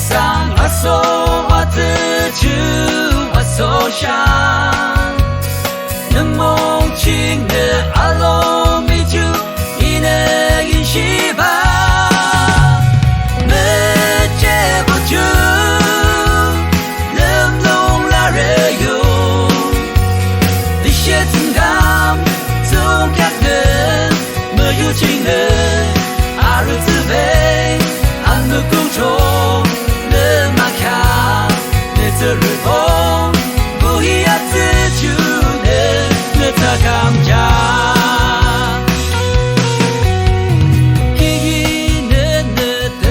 sang aso wat chu aso sha namo ching de alo mi chu ine yin shi ba me che bu chu lem long la re yo di she tsung gam zong kyak de me yu ching de a ru zi bei an nu gong chou这日风不一样自主的那他刚家一一那那的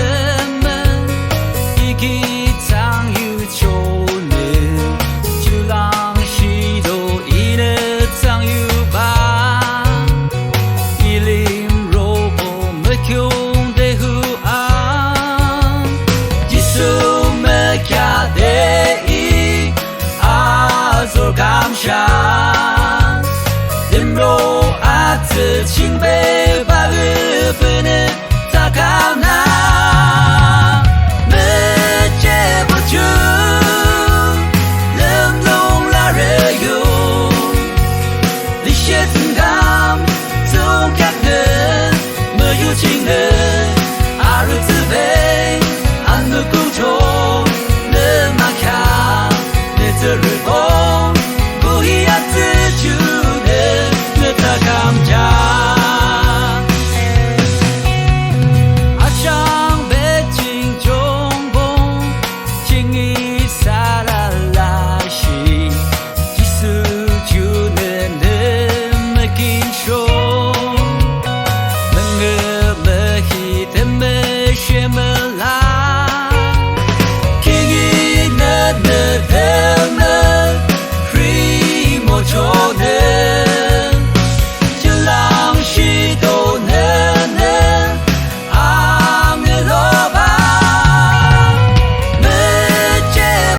门一起藏有秋呢就让许多一的藏有吧一零肉不没穷的湖啊一手没卡的感想，人肉阿子清白把日分的咋看那？没接不住，人弄拉人有，你些情感总感人，没有情人，阿如自卑。